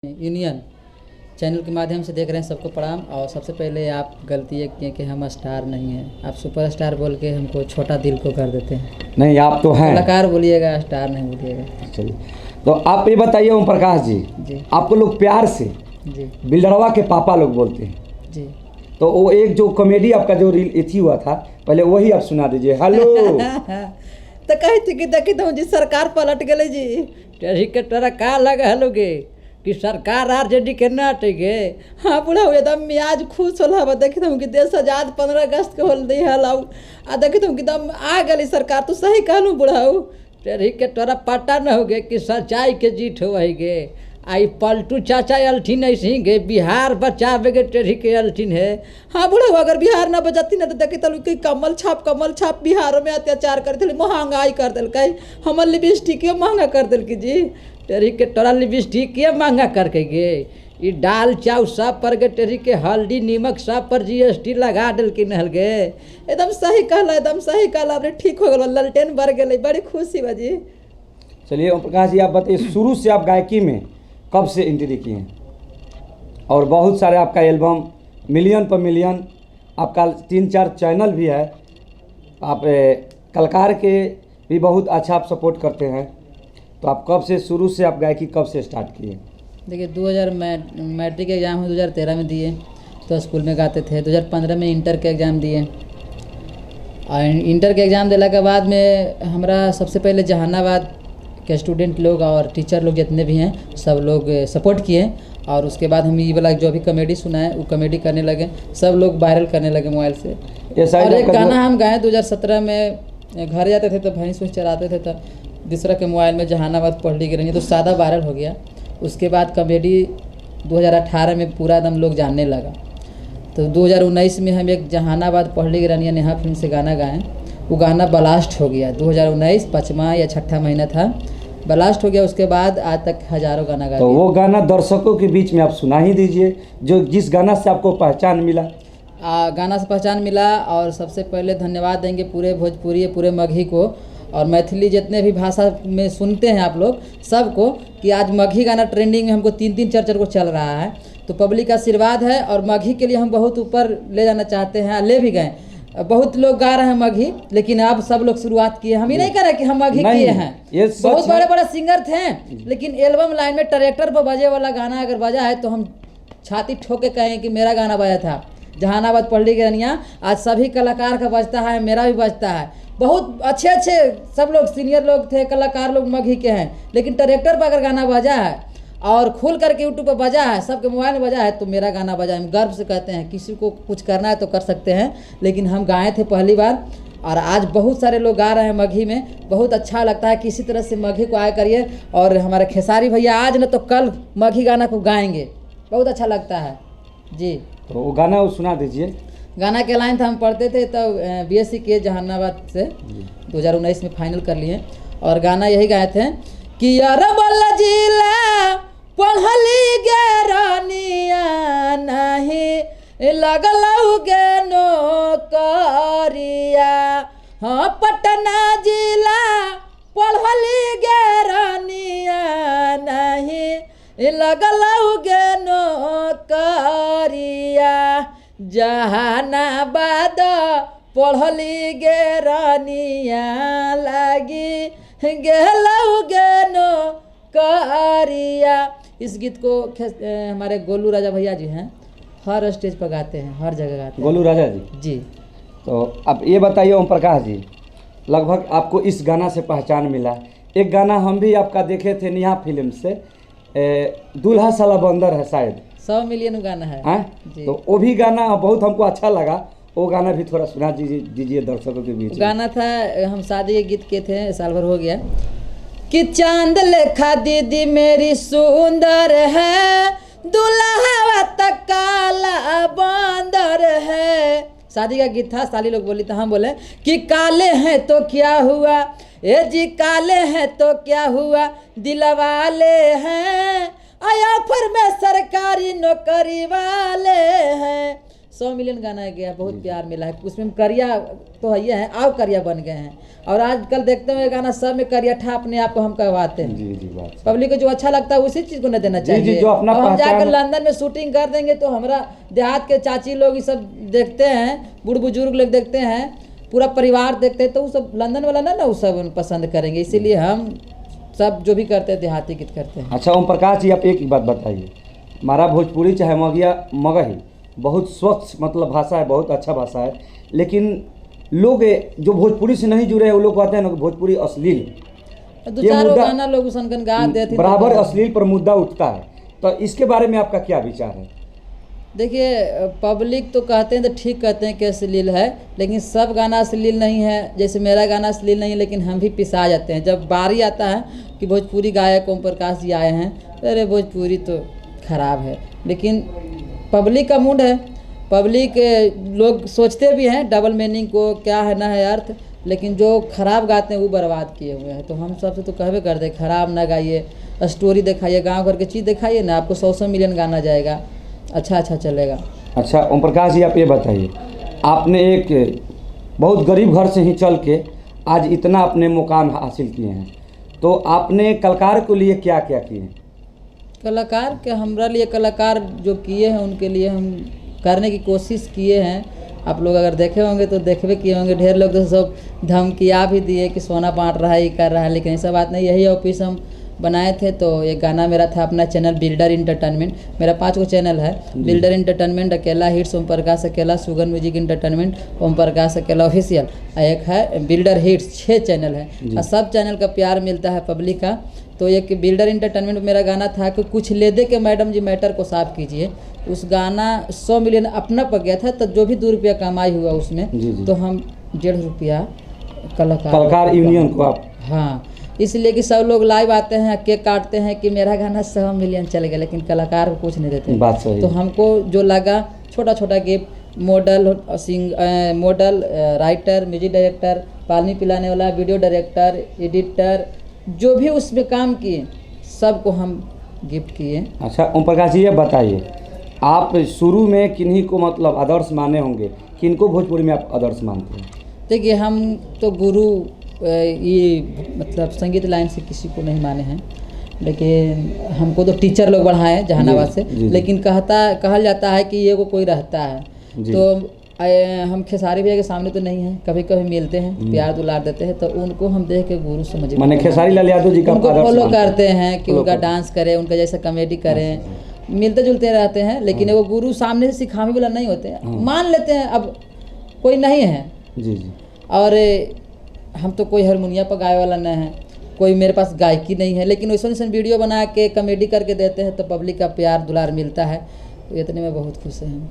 Union channel के माध्यम से देख रहे हैं सबको प्रणाम। और सबसे पहले आप गलती ये किए कि हम स्टार नहीं हैं, आप सुपरस्टार बोल के हमको छोटा दिल को कर देते हैं। नहीं, आप तो हैं कलाकार बोलिएगा, स्टार नहीं बोलिएगा। चलिए, तो आप ये बताइए ओम प्रकाश जी, आपको लोग प्यार से जी बिल्डरवा के पापा लोग बोलते हैं जी। तो वो एक जो कॉमेडी आपका जो रील इथी हुआ था, पहले वही आप सुना दीजिए। हेलो तो कही थी कि देखी तो जी सरकार पलट गए जी, टेरा का लगा हलोगे कि सरकार आरजेडी के नाटे गे। हाँ बुढ़ा हो एकदम मियाज खुश होला बा। देखी तुम कि देश आजाद 15 अगस्त के होल दी हलाऊ आ देखी तुम कि दम आ गई सरकार। तो सही कहलू बुढ़ाऊ, टेरी के तोरा पता न हो गे कि सच्चाई के जीत हो गे। आई पलटू चाचा अल्ठिन ऐसे गे, बिहार बचावे गे टेरी के अल्ठिन है। हाँ बुढ़ाऊ, अगर बिहार ना बचाती ना तो देखी तलू कि कमल छाप बिहार में अत्याचार कर दिल, महंगाई कर दिल, हमर लिपस्टिक महंगा कर दिल कि जी। टेरी के तोरा लिपस्टिक महंगा करके गे, ई दाल चाउ सब पर गे, टेरी के हल्दी नीमक सब पर GST लगा दिल कि नहल गे। एकदम सही कहला, एकदम सही कहला, अपने ठीक हो गल, ललटेन भर गए, बड़ी खुशी बाजी। चलिए ओम प्रकाश जी, आप बताइए शुरू से आप गायकी में कब से एंट्री किए हैं? और बहुत सारे आपका एल्बम मिलियन पर मिलियन, आपका 3-4 चैनल भी है, आप कलाकार के भी बहुत अच्छा आप सपोर्ट करते हैं। तो आप कब से शुरू से आप गायकी कब से स्टार्ट किए? देखिए 2000 मैट्रिक एग्ज़ाम 2013 में दिए तो स्कूल में गाते थे। 2015 में इंटर के एग्ज़ाम दिए और इंटर के एग्ज़ाम दिला के बाद में हमारा सबसे पहले जहानाबाद के स्टूडेंट लोग और टीचर लोग जितने भी हैं सब लोग सपोर्ट किए। और उसके बाद हम ये वाला जो भी कॉमेडी सुना है वो कॉमेडी करने लगे, सब लोग वायरल करने लगे मोबाइल से। और एक गाना हम गाए 2017 में, घर जाते थे तो भैंस वैंस चराते थे तो दूसरा के मोबाइल में जहानाबाद पढ़ ली गिरी तो सादा वायरल हो गया। उसके बाद कॉमेडी 2018 में पूरा एकदम लोग जानने लगा। तो 2019 में हम एक जहानाबाद पढ़ ली गिरानिया नेहा फिल्म से गाना गाएँ, वो गाना ब्लास्ट हो गया। 2019 5वां या 6ठा महीना था, ब्लास्ट हो गया। उसके बाद आज तक हज़ारों गाना गाए। तो वो गाना दर्शकों के बीच में आप सुना ही दीजिए, जो जिस गाना से आपको पहचान मिला। गाना से पहचान मिला। और सबसे पहले धन्यवाद देंगे पूरे भोजपुरी, पूरे मगही को और मैथिली जितने भी भाषा में सुनते हैं आप लोग सबको, कि आज मगही गाना ट्रेंडिंग में हमको 3-3 4-4 को चल रहा है। तो पब्लिक का आशीर्वाद है और मगही के लिए हम बहुत ऊपर ले जाना चाहते हैं, ले भी गए। बहुत लोग गा रहे हैं मगही, लेकिन अब सब लोग शुरुआत किए। हम ही नहीं कह रहे कि हम मगही किए हैं, बहुत बड़े बड़े सिंगर थे, लेकिन एल्बम लाइन में ट्रैक्टर पर बजे वाला गाना अगर बजा है तो हम छाती ठोक के कहें कि मेरा गाना बजा था। जहानाबाद पढ़ली गिरनिया आज सभी कलाकार का बजता है, मेरा भी बजता है। बहुत अच्छे अच्छे सब लोग सीनियर लोग थे, कलाकार लोग मगही के हैं, लेकिन ट्रैक्टर पर अगर गाना बजा है और खोल करके यूट्यूब पर बजा है, सबके मोबाइल में बजा है, तो मेरा गाना बजा है। हम गर्व से कहते हैं, किसी को कुछ करना है तो कर सकते हैं, लेकिन हम गाए थे पहली बार और आज बहुत सारे लोग गा रहे हैं मगही में। बहुत अच्छा लगता है, किसी तरह से मगही को आया करिए। और हमारे खेसारी भैया आज न तो कल मगही गाना को गाएंगे, बहुत अच्छा लगता है जी। तो वो गाना वो सुना दीजिए। गाना के लाइन था, हम पढ़ते थे तब BSc किए जहानाबाद से, 2019 में फाइनल कर लिए। और गाना यही गाए थे कि अरवल जिला पढ़ली गे रानिया नहीं लगल गे नौकरिया। हाँ पटना जिला पढ़ली गे रानिया नहीं लगल गे नौकरिया। जहानाबाद पढ़ली गे रानिया लगी गेलऊ गे नौकरिया। इस गीत को हमारे गोलू राजा भैया जी हैं, हर स्टेज पर गाते हैं, हर जगह गाते हैं। गोलू राजा जी। तो अब ये बताइए ओम प्रकाश जी, लगभग आपको इस गाना से पहचान मिला। एक गाना हम भी आपका देखे थे नेहा फिल्म से, दूल्हा साला बंदर है, शायद 100 मिलियन गाना है जी। तो वो भी गाना बहुत हमको अच्छा लगा, वो गाना भी थोड़ा सुना दीजिए दर्शकों के बीच। गाना था, हम शादी के गीत के थे, साल भर हो गया कि चांद लेखा दीदी मेरी सुंदर है, दुल्हा तक काला बंदर है। शादी का गीत था, साली लोग बोली तो हम बोले कि काले हैं तो क्या हुआ, ए जी काले हैं तो क्या हुआ, दिलवाले हैं, ऑफर में सरकारी नौकरी वाले हैं। 100 मिलियन गाना गया, बहुत प्यार मिला है। उसमें हम करिया तो है हैं, आओ करिया बन गए हैं। और आजकल देखते हैं गाना सब में करिया ठा अपने आप को हम कहवाते हैं। जी जी बात। पब्लिक को जो अच्छा लगता है उसी चीज़ को न देना जी, चाहिए। जो अपना अब हम पहचान- जाकर लंदन में शूटिंग कर देंगे तो हमारा देहात के चाची लोग ये सब देखते हैं, बूढ़ बुजुर्ग लोग देखते हैं, पूरा परिवार देखते हैं, तो वो सब लंदन वाला ना वो सब पसंद करेंगे। इसीलिए हम सब जो भी करते हैं देहाती गीत करते हैं। अच्छा ओम प्रकाश जी, आप एक ही बात बताइए, हमारा भोजपुरी चाहे मगहिया मगही बहुत स्वच्छ मतलब भाषा है, बहुत अच्छा भाषा है, लेकिन लोग जो भोजपुरी से नहीं जुड़े हैं वो लोग कहते हैं ना कि भोजपुरी अश्लील, दो ये चार मुद्दा गाना लोग सनकन गा देते बराबर अश्लील पर मुद्दा उठता है, तो इसके बारे में आपका क्या विचार है? देखिए पब्लिक तो कहते हैं तो ठीक कहते हैं कि अश्लील है, लेकिन सब गाना अश्लील नहीं है। जैसे मेरा गाना अश्लील नहीं है, लेकिन हम भी पिसा जाते हैं। जब बारी आता है कि भोजपुरी गायक ओम प्रकाश जी आए हैं, अरे भोजपुरी तो खराब है, लेकिन पब्लिक का मूड है। पब्लिक लोग सोचते भी हैं डबल मीनिंग को क्या है ना है अर्थ, लेकिन जो खराब गाते हैं वो बर्बाद किए हुए हैं। तो हम सबसे तो कहवे करते हैं खराब ना गाइए, स्टोरी दिखाइए, गांव घर की चीज़ दिखाइए ना, आपको 100 मिलियन गाना जाएगा, अच्छा चलेगा। अच्छा ओम प्रकाश जी, आप ये बताइए, आपने एक बहुत गरीब घर से ही चल के आज इतना अपने मुकाम हासिल किए हैं, तो आपने कलाकार को लिए क्या क्या किए? कलाकार के हमारा लिए कलाकार जो किए हैं उनके लिए हम करने की कोशिश किए हैं। आप लोग अगर देखे होंगे तो देखबे किए होंगे, ढेर लोग तो सब धमकिया भी दिए कि सोना बांट रहा है, ये कर रहा है, लेकिन ऐसा बात नहीं। यही ऑफिस हम बनाए थे। तो एक गाना मेरा था अपना चैनल बिल्डर इंटरटेनमेंट, मेरा 5 गो चैनल है, बिल्डर इंटरटेनमेंट अकेला, हिट्स ओम प्रकाश अकेला, सुगन म्यूजिक इंटरटेनमेंट ओम प्रकाश अकेला ऑफिशियल, एक है बिल्डर हिट्स, 6 चैनल है और सब चैनल का प्यार मिलता है पब्लिक का। तो एक बिल्डर इंटरटेनमेंट में मेरा गाना था कि कुछ ले दे के मैडम जी मैटर को साफ कीजिए, उस गाना 100 मिलियन अपना पर गया था। तो जो भी 2 रुपया कमाई हुआ उसमें तो हम 1.5 रुपया कलाकार यूनियन को आप, हाँ, इसलिए कि सब लोग लाइव आते हैं, केक काटते हैं कि मेरा गाना 100 मिलियन चल गया, लेकिन कलाकार को कुछ नहीं देते। बात सही। तो हमको जो लगा छोटा छोटा gift, model model, writer, music director, पानी पिलाने वाला, वीडियो डायरेक्टर, एडिटर, जो भी उसमें काम किए सबको हम गिफ्ट किए। अच्छा ओम प्रकाश जी, ये बताइए, आप शुरू में किन्हीं को मतलब आदर्श माने होंगे, किनको भोजपुरी में आप आदर्श मानते हैं? देखिए हम तो गुरु ये मतलब संगीत लाइन से किसी को नहीं माने हैं, लेकिन हमको तो टीचर लोग बढ़ाए हैं जहानाबाद से। लेकिन कहल जाता है कि ये को कोई रहता है, तो हम खेसारी भैया के सामने तो नहीं हैं, कभी कभी मिलते हैं, प्यार दुलार देते हैं, तो उनको हम देख के गुरु समझ माने खेसारी लाल यादव जी का उनको आदर्श फॉलो मानते हैं। करते हैं कि उनका डांस करें, उनका जैसा कॉमेडी करें, मिलते जुलते रहते हैं, लेकिन वो गुरु सामने से सिखाने वाला नहीं होते हैं, मान लेते हैं अब कोई नहीं है। जी जी। और हम तो कोई हारमोनिया पर गाए वाला नहीं है, कोई मेरे पास गायकी नहीं है, लेकिन वैसा वीडियो बना के कॉमेडी करके देते हैं तो पब्लिक का प्यार दुलार मिलता है, तो इतने में बहुत खुश हैं हम।